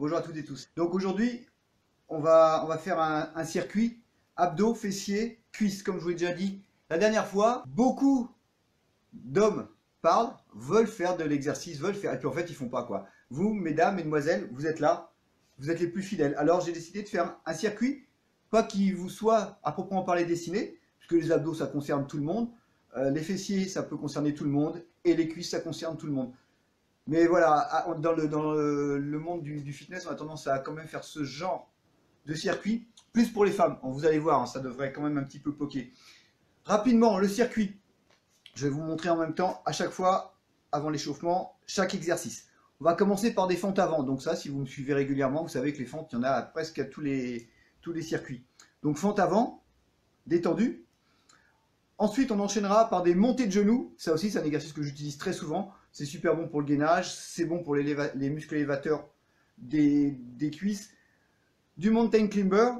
Bonjour à toutes et tous. Donc aujourd'hui, on va faire un circuit abdos, fessiers, cuisses, comme je vous l'ai déjà dit la dernière fois. Beaucoup d'hommes parlent, veulent faire de l'exercice, veulent faire, et puis en fait ils font pas quoi. Vous, mesdames, mesdemoiselles, vous êtes là, vous êtes les plus fidèles. Alors j'ai décidé de faire un circuit, pas qui vous soit à proprement parler dessiné, puisque les abdos ça concerne tout le monde, les fessiers ça peut concerner tout le monde, et les cuisses ça concerne tout le monde. Mais voilà, dans le monde du fitness, on a tendance à quand même faire ce genre de circuit, plus pour les femmes. Vous allez voir, hein, ça devrait quand même un petit peu poker. Rapidement, le circuit, je vais vous montrer en même temps, à chaque fois, avant l'échauffement, chaque exercice. On va commencer par des fentes avant. Donc ça, si vous me suivez régulièrement, vous savez que les fentes, il y en a presque à tous les circuits. Donc fente avant, détendue. Ensuite, on enchaînera par des montées de genoux. Ça aussi, c'est un exercice que j'utilise très souvent. C'est super bon pour le gainage, c'est bon pour les muscles élévateurs des cuisses. Du mountain climber,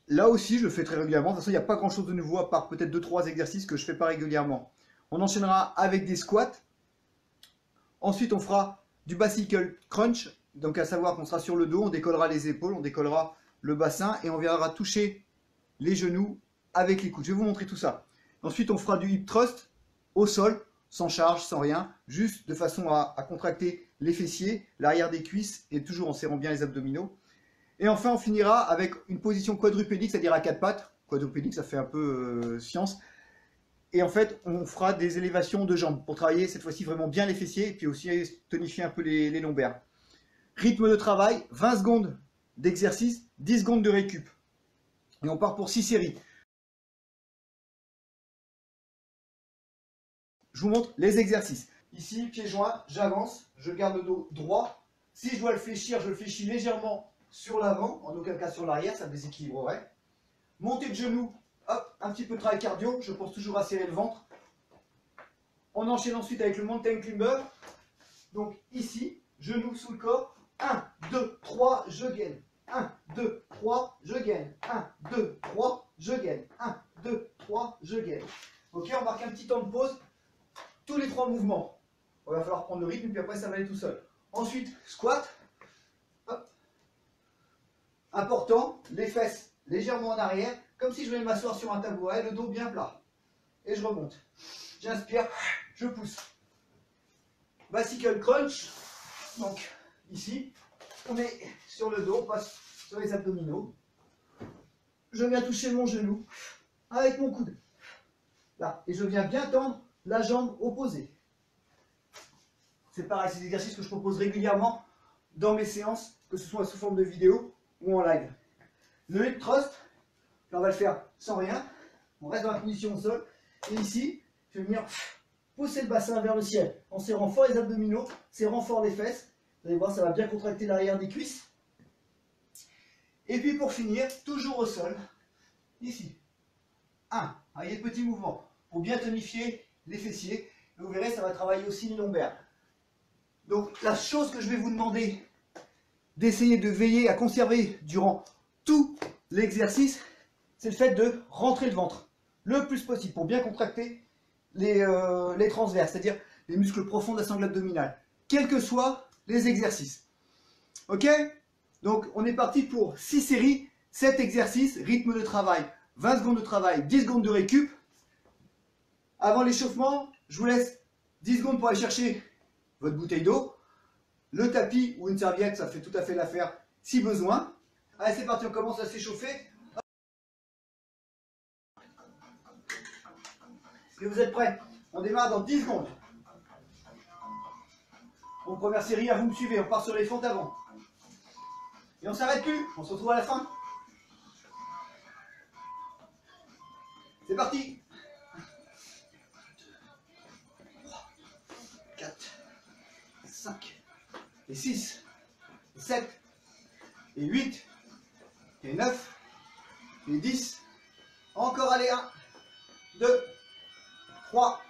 là aussi, je le fais très régulièrement. De toute façon, il n'y a pas grand-chose de nouveau, à part peut-être 2-3 exercices que je ne fais pas régulièrement. On enchaînera avec des squats. Ensuite, on fera du bicycle crunch. Donc, à savoir qu'on sera sur le dos, on décollera les épaules, on décollera le bassin et on viendra toucher les genoux avec les coudes. Je vais vous montrer tout ça. Ensuite, on fera du hip thrust au sol, sans charge, sans rien, juste de façon à contracter les fessiers, l'arrière des cuisses et toujours en serrant bien les abdominaux. Et enfin, on finira avec une position quadrupédique, c'est-à-dire à quatre pattes. Quadrupédique, ça fait un peu science. Et en fait, on fera des élévations de jambes pour travailler cette fois-ci vraiment bien les fessiers et puis aussi tonifier un peu les lombaires. Rythme de travail, 20 secondes d'exercice, 10 secondes de récup. Et on part pour 6 séries. Je vous montre les exercices. Ici, pieds joints, j'avance, je garde le dos droit. Si je dois le fléchir, je le fléchis légèrement sur l'avant, en aucun cas sur l'arrière, ça me déséquilibrerait. Montée de genoux, hop, un petit peu de travail cardio, je pense toujours à serrer le ventre. On enchaîne ensuite avec le mountain climber. Donc ici, genoux sous le corps, 1, 2, 3, je gaine. 1, 2, 3, je gaine. 1, 2, 3, je gaine. 1, 2, 3, je gaine. Ok, on marque un petit temps de pause. Tous les 3 mouvements. Il va falloir prendre le rythme, puis après ça va aller tout seul. Ensuite, squat. Hop. Important, les fesses légèrement en arrière, comme si je venais m'asseoir sur un tabouret, le dos bien plat. Et je remonte. J'inspire, je pousse. Bicycle crunch. Donc, ici, on est sur le dos, on passe sur les abdominaux. Je viens toucher mon genou avec mon coude. Là. Et je viens bien tendre la jambe opposée. C'est pareil, c'est des exercices que je propose régulièrement dans mes séances, que ce soit sous forme de vidéo ou en live. Le hip thrust, là on va le faire sans rien. On reste dans la position au sol. Et ici, je vais venir pousser le bassin vers le ciel en serrant fort les abdominaux, serrant fort les fesses. Vous allez voir, ça va bien contracter l'arrière des cuisses. Et puis pour finir, toujours au sol, ici. 1. Voyez, petit mouvement pour bien tonifier les fessiers. Et vous verrez, ça va travailler aussi les lombaires. Donc la chose que je vais vous demander d'essayer de veiller à conserver durant tout l'exercice, c'est le fait de rentrer le ventre le plus possible pour bien contracter les transverses, c'est-à-dire les muscles profonds de la sangle abdominale, quels que soient les exercices. Ok? Donc on est parti pour 6 séries, 7 exercices, rythme de travail, 20 secondes de travail, 10 secondes de récup. Avant l'échauffement, je vous laisse 10 secondes pour aller chercher votre bouteille d'eau, le tapis ou une serviette, ça fait tout à fait l'affaire si besoin. Allez, c'est parti, on commence à s'échauffer. Est-ce que vous êtes prêts? On démarre dans 10 secondes. Bon, première série, à vous me suivez, on part sur les fentes avant. Et on s'arrête plus, on se retrouve à la fin. C'est parti. 4, 5, et 6, et 7, et 8, et 9, et 10. Encore, allez, 1, 2, 3,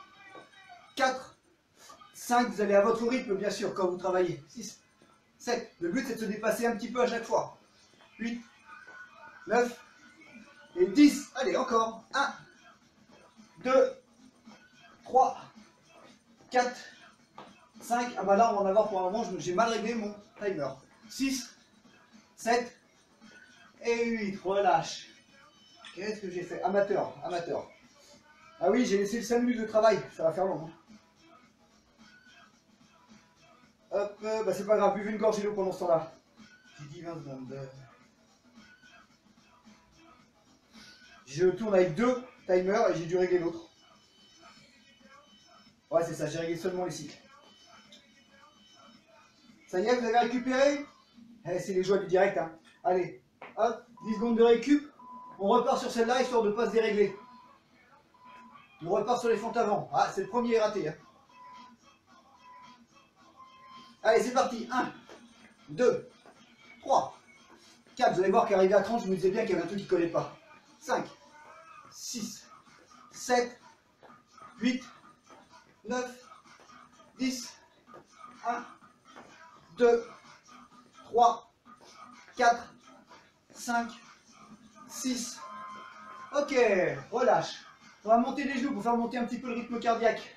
4, 5. Vous allez à votre rythme, bien sûr, quand vous travaillez. 6, 7. Le but, c'est de se dépasser un petit peu à chaque fois. 8, 9, et 10. Allez, encore. 1, 2, 3, 4, 5. Ah bah là, on va en avoir pour un moment, j'ai mal réglé mon timer. 6, 7 et 8. Relâche. Qu'est-ce que j'ai fait? Amateur, amateur. Ah oui, j'ai laissé le 5 minutes de travail. Ça va faire long. Hein. Hop, bah c'est pas grave, buvez une gorgée d'eau pendant ce temps-là. J'ai dit 20 secondes. Je tourne avec 2 timers et j'ai dû régler l'autre. Ouais, c'est ça, j'ai réglé seulement les cycles. Ça y est, vous avez récupéré? Eh, c'est les joies du direct, hein. Allez, hop, 10 secondes de récup. On repart sur celle-là, histoire de ne pas se dérégler. On repart sur les fentes avant. Ah, c'est le premier raté. Hein. Allez, c'est parti. 1, 2, 3, 4. Vous allez voir qu'arrivé à 30, je me disais bien qu'il y avait un truc qui ne collait pas. 5, 6, 7, 8, 9, 10, 1, 2, 3, 4, 5, 6. Ok, relâche. On va monter les genoux pour faire monter un petit peu le rythme cardiaque.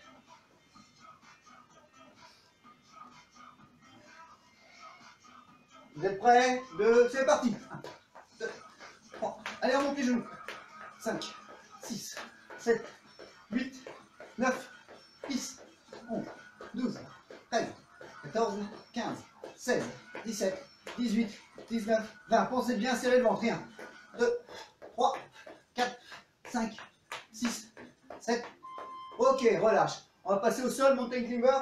Vous êtes prêts? C'est parti. 1, 2, 3. Allez, on monte les genoux. 5, 6, 7, 8, 9, 10, 11, 12, 13, 14, 15, 16, 17, 18, 19, 20. Pensez bien serrer le ventre. 1, 2, 3, 4, 5, 6, 7. Ok, relâche. On va passer au sol, mountain climber.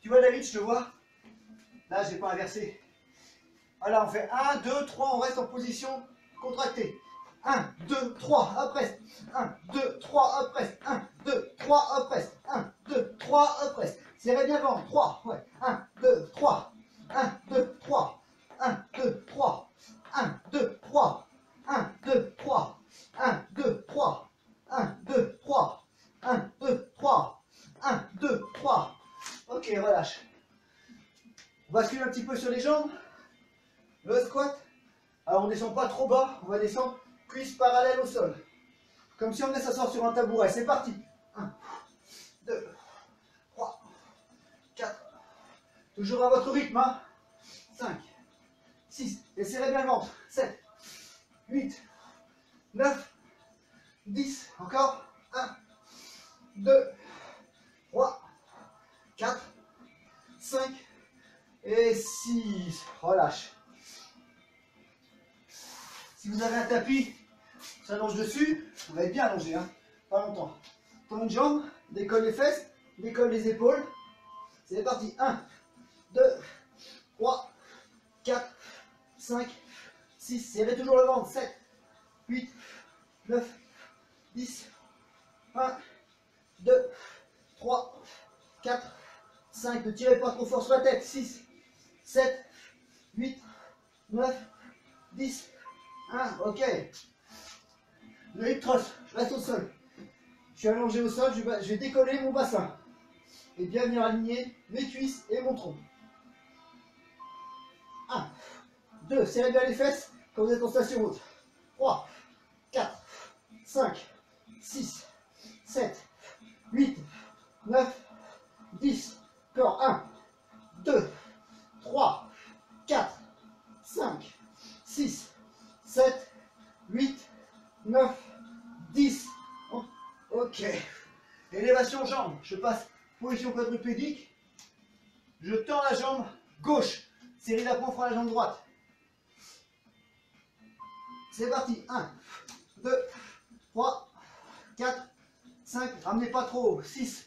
Tu vois David, je te vois. Là, je n'ai pas inversé. Voilà, on fait 1, 2, 3, on reste en position contractée. 1, 2, 3, après. 1, 2, 3, après. 1, 2, 3, après. 1, 2, 3, après. Serrez bien le ventre. 3, ouais. 1, 2, 3. 1, 2, 3. 1, 2, 3. 1, 2, 3. 1, 2, 3. 1, 2, 3. 1, 2, 3. 1, 2, 3. 1, 2, 3. Ok, relâche. On bascule un petit peu sur les jambes. Le squat. Alors on ne descend pas trop bas, on va descendre cuisses parallèles au sol. Comme si on venait s'asseoir sur un tabouret. C'est parti. 1, 2, 3, 4. Toujours à votre rythme. Hein. 5, 6. Et serrez bien le ventre. 7, 8, 9, 10. Encore. 1, 2, 3, 4, 5 et 6. Relâche. Si vous avez un tapis, on s'allonge dessus, on va être bien allongé, hein, pas longtemps. Tend une jambe, décolle les fesses, décolle les épaules. C'est parti. 1, 2, 3, 4, 5, 6. Serrez toujours le ventre. 7, 8, 9, 10. 1, 2, 3, 4, 5. Ne tirez pas trop fort sur la tête. 6, 7, 8, 9, 10. 1, ok. Le hip thrust, je reste au sol. Je suis allongé au sol, je vais décoller mon bassin. Et bien venir aligner mes cuisses et mon tronc. 1, 2, serrez bien les fesses quand vous êtes en station haute. 3, 4, 5, 6, 7, 8, 9, 10. Encore 1, 2, 3, 4, 5, 6, 7, 8, 9, 10. Ok. Élévation jambes. Je passe position quadrupédique. Je tends la jambe gauche. Série d'appoint fera la jambe droite. C'est parti. 1, 2, 3, 4, 5. Ramenez pas trop haut. 6,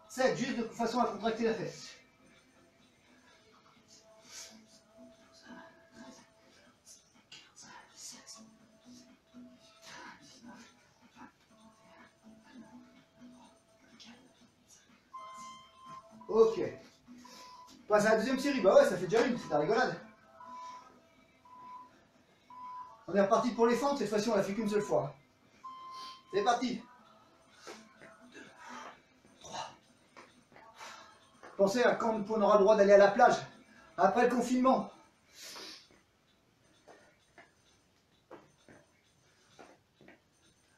7. Juste de façon à contracter la fesse. Ok. On passe à la deuxième série. Bah ouais, ça fait déjà une, c'est la rigolade. On est reparti pour les fentes, cette fois-ci on l'a fait qu'une seule fois. C'est parti. 2, 3. Pensez à quand on aura le droit d'aller à la plage, après le confinement.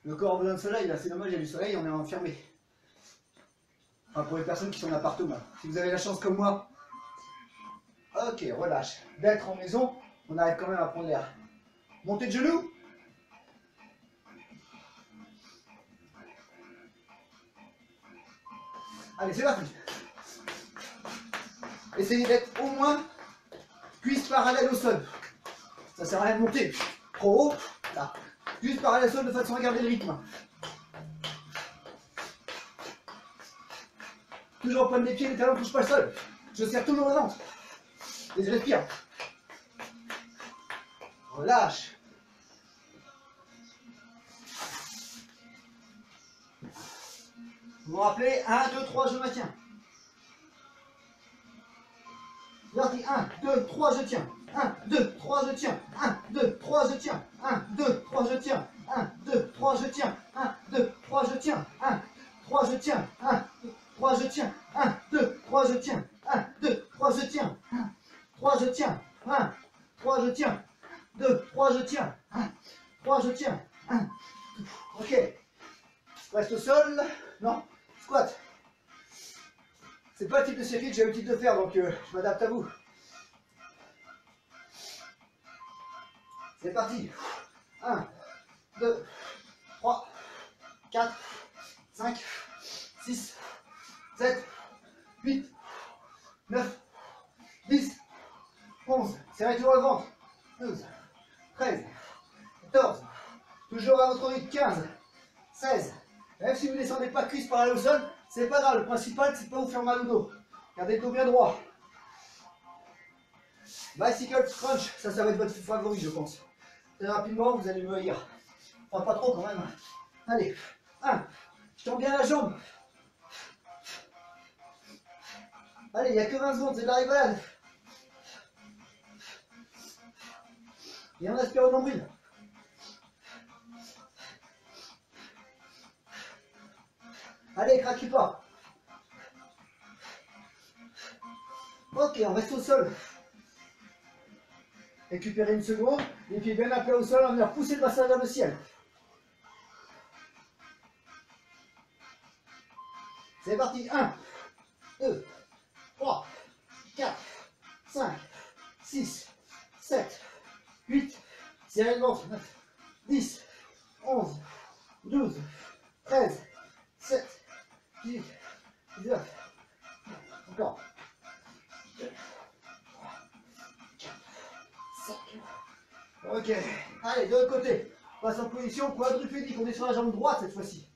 Le corps a besoin de soleil, là c'est dommage, il y a du soleil, on est enfermé. Enfin, pour les personnes qui sont en appartement. Si vous avez la chance comme moi, Ok, relâche. D'être en maison, on arrête quand même à prendre l'air. Montée de genoux. Allez, c'est parti. Essayez d'être au moins cuisse parallèle au sol. Ça sert à rien de monter trop haut. Là. Juste parallèle au sol de façon à garder le rythme. Toujours en pointe des pieds, les talons ne touchent pas le sol. Je serre toujours le ventre. Et je respire. Relâche. Vous vous rappelez, 1, 2, 3, je maintiens. Parti, 1, 2, 3, je tiens. 1, 2, 3, je tiens. 1, 2, 3, je tiens. 1, 2, 3, je tiens. 1, 2, 3, je tiens. 1, 2, 3, je tiens. 1, 3, je tiens. 1, 3, je tiens. 1, 2, 3, je tiens. 1, 2, 3, je tiens. 1, 3, je tiens. 1, 3, je tiens. 2, 3, je tiens. 1, 3, je tiens. 1. Ok. Reste au sol. Non. Squat. C'est pas le type de circuit que j'ai l'habitude de faire, donc je m'adapte à vous. C'est parti. 1, 2, 3, 4, 5, 6, 7, 8, 9, 10, 11. Serrez toujours le ventre. 12, 13, 14. Toujours à votre rythme. 15, 16. Même si vous ne descendez pas cuisse par là au sol, c'est pas grave. Le principal, c'est de pas vous faire mal au dos. Gardez le dos bien droit. Bicycle crunch, ça va être votre favori, je pense. Très rapidement, vous allez me haïr. Enfin, pas trop quand même. Allez, 1. Je tends bien la jambe. Allez, il n'y a que 20 secondes, c'est de la rigolade. Et on aspire au nombril. Allez, craquez pas. Ok, on reste au sol. Récupérez une seconde, les pieds bien à plat au sol, on va pousser le bassin vers le ciel. C'est parti, 1, 2, 3, 4, 5, 6, 7, 8, serrez le ventre, 9, 10, 11, 12, 13, 7, 18, 19, encore. 2, 3, 4, 5. Ok, allez, de l'autre côté. On passe en position quadrupédique, on est sur la jambe droite cette fois-ci.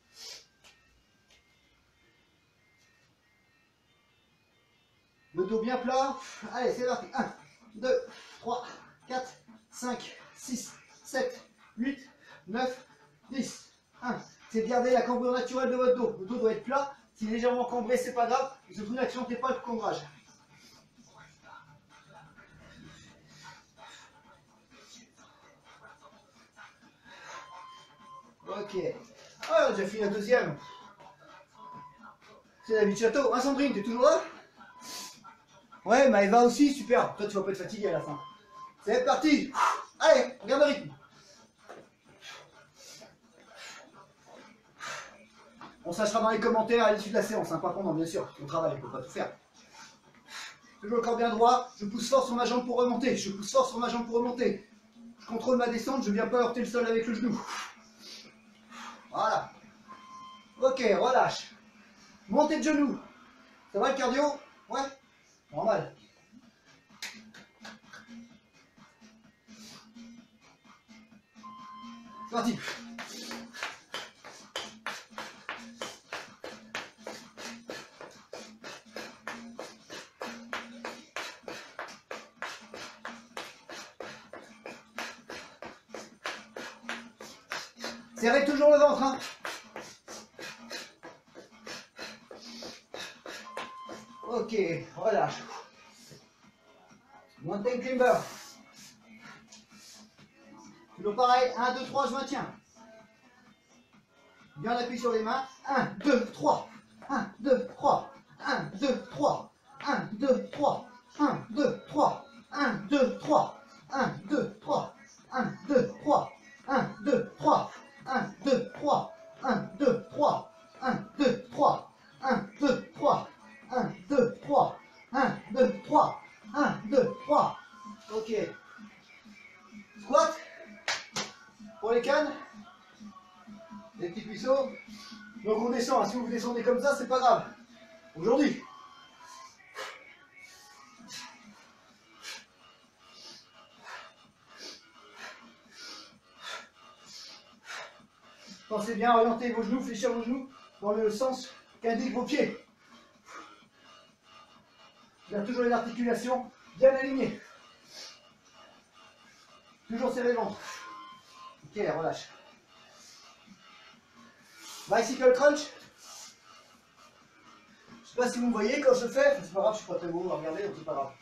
Le dos bien plat. Allez, c'est parti. 1, 2, 3, 4, 5, 6, 7, 8, 9, 10. 1. C'est de garder la cambrure naturelle de votre dos. Le dos doit être plat. S'il est légèrement cambré, c'est pas grave. Surtout n'accidentez pas le cambrage. Ok. Ah, on a déjà fini la deuxième. C'est la vie de château. Hein, Sandrine, t'es toujours là? Ouais, Maëva aussi, super. Toi, tu vas pas être fatigué à la fin. C'est parti. Allez, regarde le rythme. On sachera dans les commentaires à l'issue de la séance, hein, pas pendant, bien sûr. On travaille, on peut pas tout faire. Toujours le corps bien droit. Je pousse fort sur ma jambe pour remonter. Je pousse fort sur ma jambe pour remonter. Je contrôle ma descente. Je viens pas heurter le sol avec le genou. Voilà. Ok, relâche. Montée de genoux. Ça va le cardio? Ouais. Normal. C'est parti. Serrez toujours le ventre, hein. Ok, relâche. Mountain climber. Toujours pareil, 1, 2, 3, je maintiens. Bien l'appui sur les mains. 1, 2, 3. 1, 2, 3. 1, 2, 3. 1, 2, 3. 1, 2, 3. 1, 2, 3. 1, 2, 3. 1, 2, 3. 1, 2, 3. 1, 2, 3. 1, 2, 3. 1, 2, 3. 1, 2, 3. 1, 2, 3. 1, 2, 3. 1, 2, toujours. Donc on descend, si vous descendez comme ça, c'est pas grave. Aujourd'hui. Pensez bien à orienter vos genoux, fléchir vos genoux dans le sens qu'indiquent vos pieds. Bien toujours les articulations bien alignées. Toujours serrer le ventre. Ok, relâche. Bicycle crunch. Je sais pas si vous me voyez quand je le fais, c'est pas grave, je suis pas très beau à regarder, donc c'est pas grave.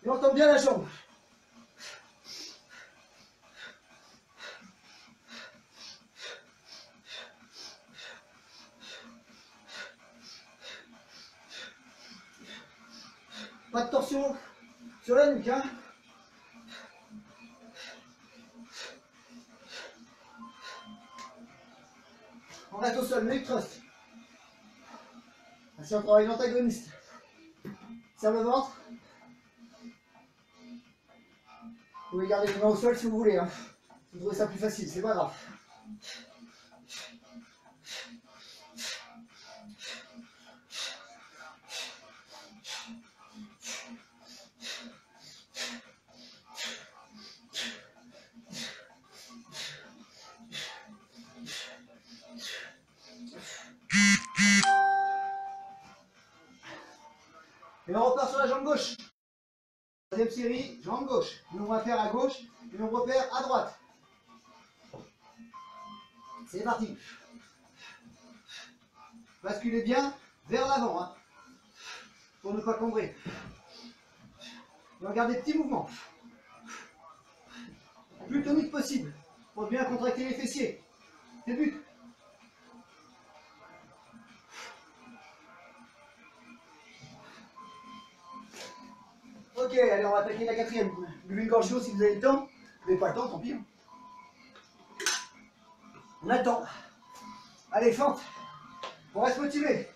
Et on tend bien la jambe. Pas de torsion sur la nuque, hein. On reste au sol, neck thrust. Ainsi on travaille l'antagoniste. Serre le ventre. Vous pouvez garder les mains au sol si vous voulez, hein. Vous trouvez ça plus facile, c'est pas grave. Et on repart sur la jambe gauche. Deuxième série, jambe gauche. Nous on va faire à gauche et on repère à droite. C'est parti. Basculez bien vers l'avant, hein, pour ne pas combrer. Et regardez petits mouvements. Plus tonique possible pour bien contracter les fessiers. C'est le but. Ok, allez, on va attaquer la quatrième. Buvez une gorge d'eau si vous avez le temps. Vous n'avez pas le temps, tant pis. On attend. Allez, fente. On reste motivé.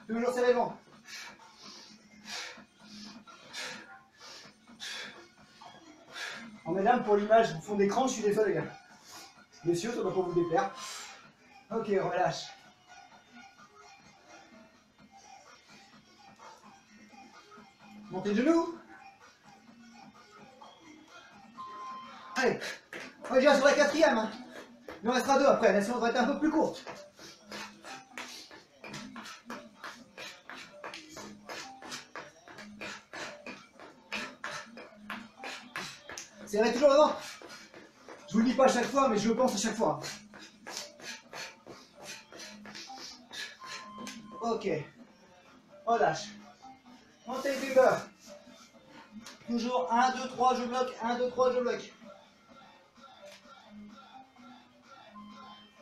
Toujours serrer le ventre. Oh mesdames, pour l'image au fond d'écran, je suis désolé, gars. Messieurs, ça doit pas vous déplaire. Ok, relâche. Montez le genou. Allez, on est déjà sur la quatrième. Hein. Il en restera deux après, la séance va être un peu plus courte. Serrez toujours le ventre. Je vous le dis pas à chaque fois, mais je le pense à chaque fois. Ok. Relâche. Montez les bras. Toujours 1, 2, 3, je bloque. 1, 2, 3, je bloque.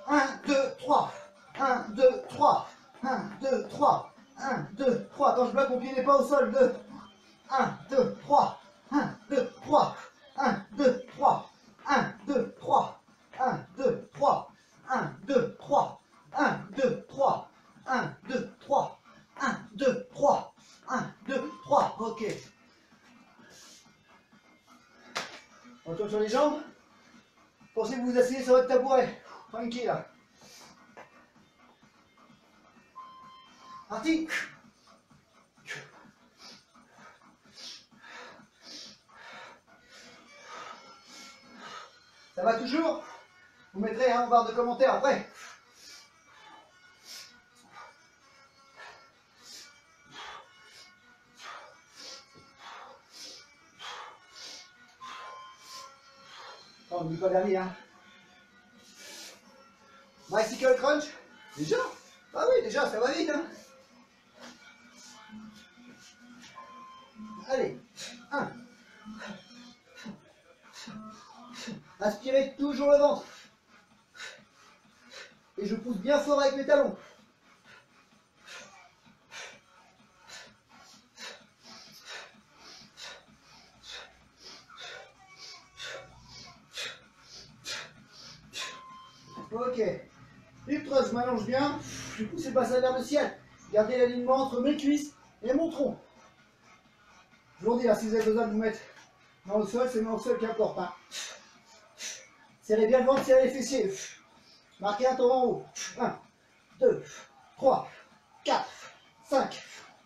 1, 2, 3. 1, 2, 3. 1, 2, 3. 1, 2, 3. Quand je bloque, mon pied n'est pas au sol. 2. 1, 2, 3. 1, 2, 3. 1, 2, 3. 1, 2, 3. 1, 2, 3. 1, 2, 3. 1, 2, 3. 1, 2, 3. 1, 2, 3. 1, 2, 3. Ok. On retourne sur les jambes. Pensez que vous vous asseyez sur votre tabouret. Tranquille là. Parti. Ça va toujours? Vous mettrez en barre de commentaires après. On n'oublie pas dernier, hein. Bicycle crunch. Déjà? Ah oui, déjà, ça va vite, hein. Allez, 1. Aspirez toujours le ventre. Et je pousse bien fort avec mes talons. Ok. Hip thrust, je m'allonge bien. Je pousse le bassin vers le ciel. Gardez l'alignement entre mes cuisses et mon tronc. Je vous dis là, si vous avez besoin de vous mettre dans le sol, c'est dans le sol qui importe. Hein. Serrez bien le ventre, serrez les fessiers. Marquez un tour en haut. 1, 2, 3, 4, 5,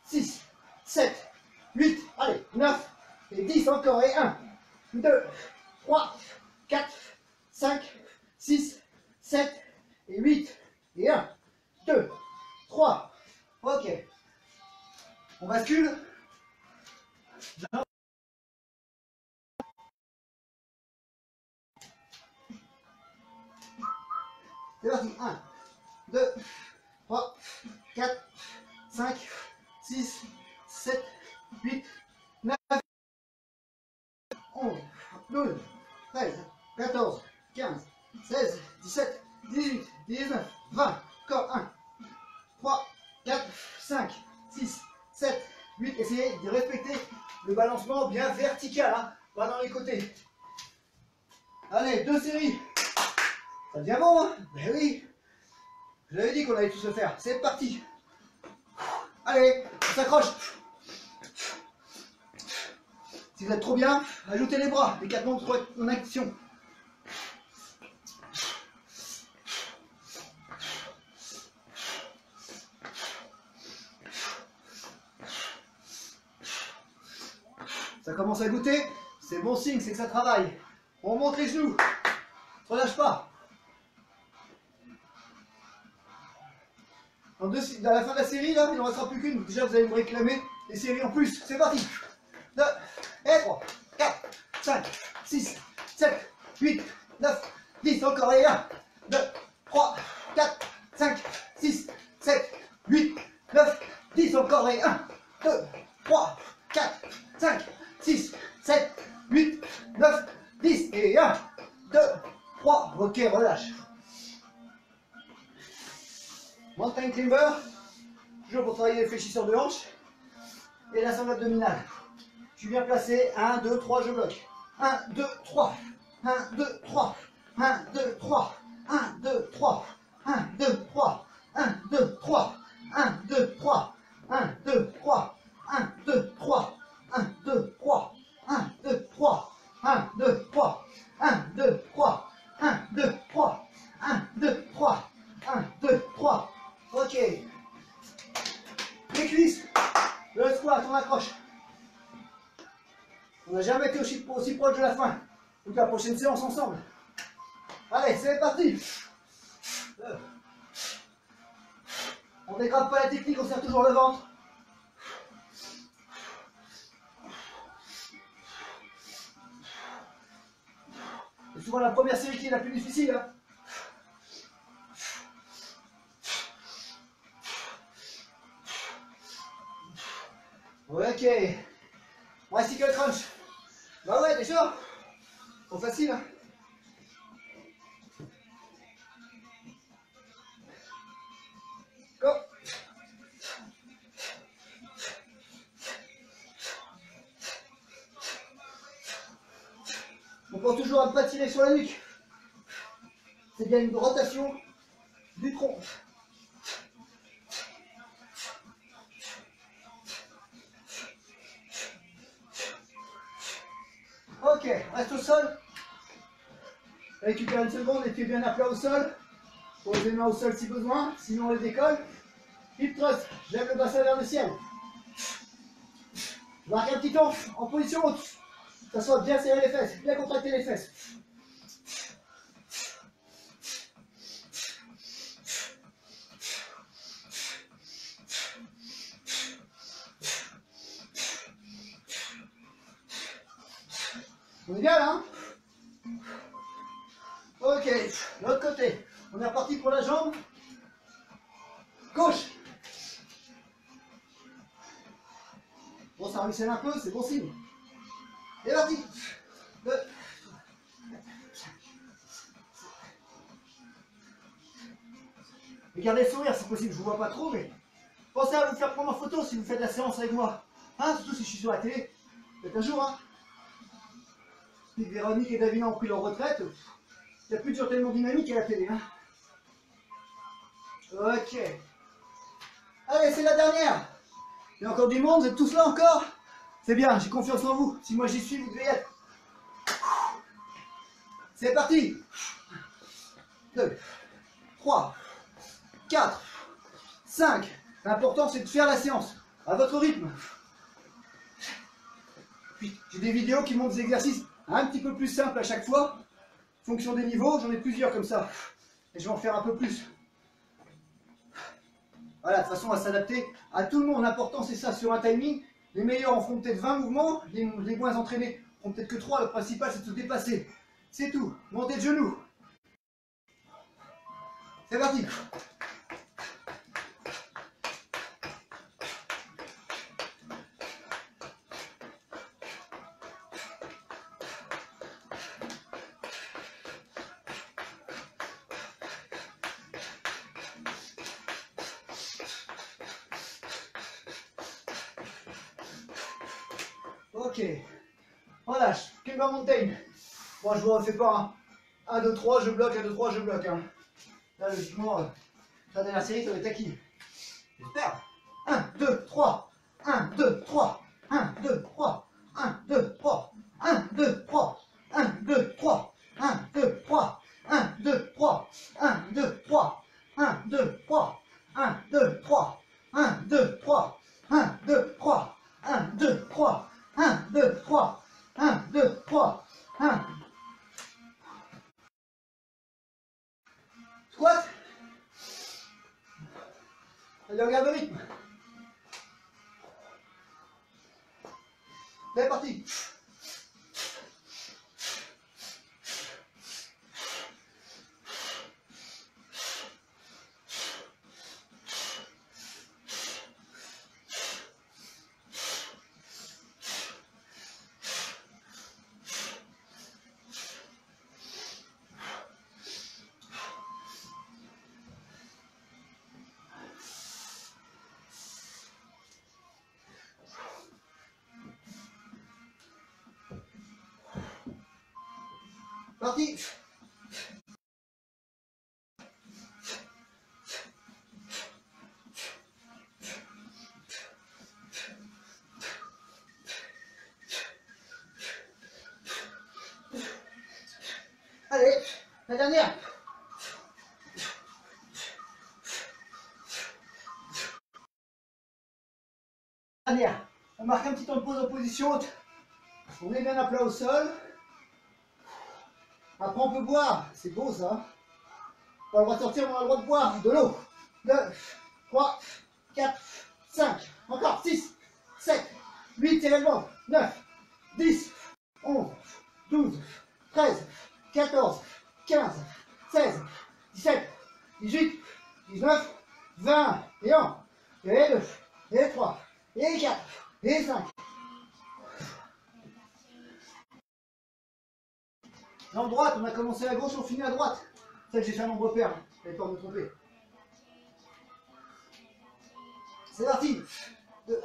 6, 7, 8, allez, 9 et 10 encore. Et 1, 2, 3, 4, 5, 6, 7 et 8. Et 1, 2, 3. Ok. On bascule. C'est parti. 1, 2, 3, 4, 5, 6, 7, 8, 9, 11, 12, 13, 14, 15, 16, 17, 18, 19, 20. Encore 1, 3, 4, 5, 6, 7, 8. Essayez de respecter le balancement bien vertical, hein, pas dans les côtés. Allez, 2 séries. Ça devient bon, hein? Ben oui. Je vous avais dit qu'on allait tous le faire. C'est parti. Allez, on s'accroche. Si vous êtes trop bien, ajoutez les bras. Les 4 membres en action. Ça commence à goûter. C'est bon signe, c'est que ça travaille. On monte les genoux. Ne relâche pas. À la fin de la série, là, il n'en restera plus qu'une. Déjà, vous allez me réclamer des séries en plus. C'est parti. 2, et 3, 4, 5, 6, 7, 8, 9, 10. Encore. Et 1, 2, 3, 4, 5, 6, 7, 8, 9, 10. Encore. Et 1, 2, 3, 4, 5, 6, 7, 8, 9, 10. Et 1, 2, 3. Ok, relâche. Mountain climber, toujours pour travailler les fléchisseurs de hanches et la sangle abdominale. Je suis bien placé, 1, 2, 3, je bloque. 1, 2, 3, 1, 2, 3, 1, 2, 3, 1, 2, 3, 1, 2, 3, 1, 2, 3, 1, 2, 3, 1, 2, 3, 1, 2, 3, 1, 2, 3, 1, 2, 3, 1, 2, 3, 1, 2, 3, 1, 2, 3, 1, 2, 3, 1, 2, 3. Ok. Les cuisses, le squat, on accroche. On n'a jamais été aussi proche de la fin. Donc la prochaine séance ensemble. Allez, c'est parti. On ne dégrade pas la technique, on serre toujours le ventre. C'est souvent la première série qui est la plus difficile. Hein. Ok. Ouais, sticker crunch. Bah ouais, déjà. Trop facile. Hein. Go. On pense toujours à ne pas tirer sur la nuque. C'est bien une rotation du tronc. Ok, reste au sol. Récupère une seconde, les pieds bien à plat au sol. Pose les mains au sol si besoin, sinon on les décolle. Hip thrust, je lève le bassin vers le ciel. Je marque un petit temps en position haute. Que ça soit bien serré les fesses, bien contracter les fesses. On est bien là, hein? Ok, l'autre côté. On est reparti pour la jambe gauche. Bon, ça ruisselle un peu, c'est bon signe. Et parti. 2. Et gardez le sourire si possible, je vous vois pas trop, mais pensez à vous faire prendre en photo si vous faites la séance avec moi. Hein, surtout si je suis sur la télé. Peut-être un jour, hein. Puis Véronique et Davina ont pris leur retraite. Il n'y a plus de tellement dynamique à la télé. Hein. Ok. Allez, c'est la dernière. Il y a encore du monde, vous êtes tous là encore? C'est bien, j'ai confiance en vous. Si moi j'y suis, vous devez y être. C'est parti. 2, 3, 4, 5. L'important c'est de faire la séance à votre rythme. Puis j'ai des vidéos qui montrent des exercices un petit peu plus simples à chaque fois. En fonction des niveaux, j'en ai plusieurs comme ça. Et je vais en faire un peu plus. Voilà, de toute façon, on va s'adapter à tout le monde. L'important, c'est ça, sur un timing. Les meilleurs en feront peut-être 20 mouvements, les moins entraînés en feront peut-être que 3. Le principal, c'est de se dépasser. C'est tout. Montez de genoux. C'est parti. Ok, relâche, Climber Mountain. Bon, je vous refais pas. 1, 2, 3, je bloque, 1, 2, 3, je bloque. Hein. Là, logiquement, la dernière série, ça va être acquis. J'espère. 1, 2, 3, 1, 2, 3, 1, 2, 3, 1, 2, 3, 1, 2, 3, 1, 2, 3, 1, 2, 3, 1, 2, 3, 1, 2, 3, 1, 2, 3, 1, 2, 3, 1, 2, 3, 1, 2, 3, 1, 2, 3, 1, 2, 3, 1, 2, 3, 1. Squat. Allez, regarde le rythme. C'est parti. Parti. Allez, la dernière. Dernière. On marque un petit temps de pause en position haute. On est bien à plat au sol. Après on peut boire, c'est beau ça. On a le droit de sortir, on a le droit de boire de l'eau. 2, 3, 4, 5, encore 6, 7, 8, tirez le ventre, 9, 10, 11, 12, 13, 14, 15, 16, 17, 18, 19, 20, et 1, et 2, et 3, et 4, et 5. Jambe droite, on a commencé à gauche, on finit à droite. C'est ça que j'ai fait un nombre pair, j'avais peur de me tromper. C'est parti.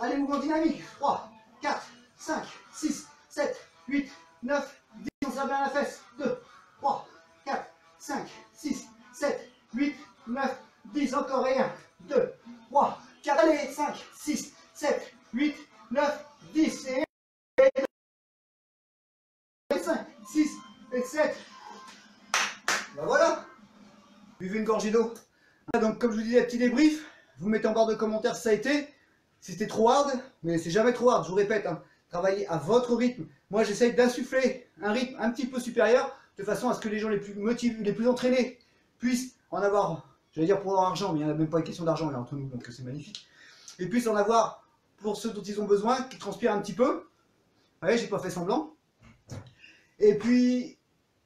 Allez, mouvement dynamique. 3, 4, 5, 6, 7, 8, 9, 10. On serre bien la fesse. 2, 3, 4, 5, 6, 7, 8, 9, 10. Encore et 1, 2, 3, 4. Allez, 5, 6, 7, 8, 9, 10. Et 5, 6 et 7. Ben voilà. Buvez une gorgée d'eau. Donc comme je vous disais, petit débrief. Vous mettez en barre de commentaires si ça a été. Si c'était trop hard, mais c'est jamais trop hard, je vous répète. Hein. Travaillez à votre rythme. Moi j'essaye d'insuffler un rythme un petit peu supérieur, de façon à ce que les gens les plus motivés, les plus entraînés puissent en avoir, j'allais dire pour leur argent, mais il n'y en a même pas une question d'argent là entre nous, donc c'est magnifique. Et puissent en avoir pour ceux dont ils ont besoin, qui transpirent un petit peu. Vous voyez, j'ai pas fait semblant. Et puis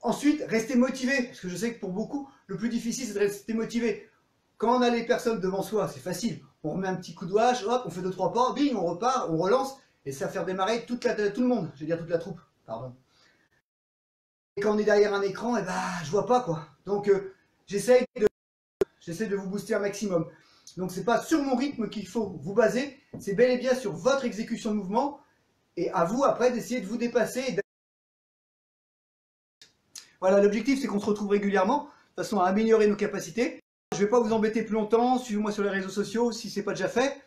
ensuite, restez motivé, parce que je sais que pour beaucoup, le plus difficile c'est de rester motivé. Quand on a les personnes devant soi, c'est facile. On remet un petit coup de hache, hop, on fait 2-3 pas, bing, on repart, on relance, et ça va faire démarrer tout le monde, je veux dire toute la troupe, pardon. Et quand on est derrière un écran, eh ben, je vois pas quoi. Donc j'essaie de vous booster un maximum. Donc c'est pas sur mon rythme qu'il faut vous baser, c'est bel et bien sur votre exécution de mouvement, et à vous après d'essayer de vous dépasser. Voilà, l'objectif c'est qu'on se retrouve régulièrement, de façon à améliorer nos capacités. je vais pas vous embêter plus longtemps. Suivez-moi sur les réseaux sociaux si c'est pas déjà fait.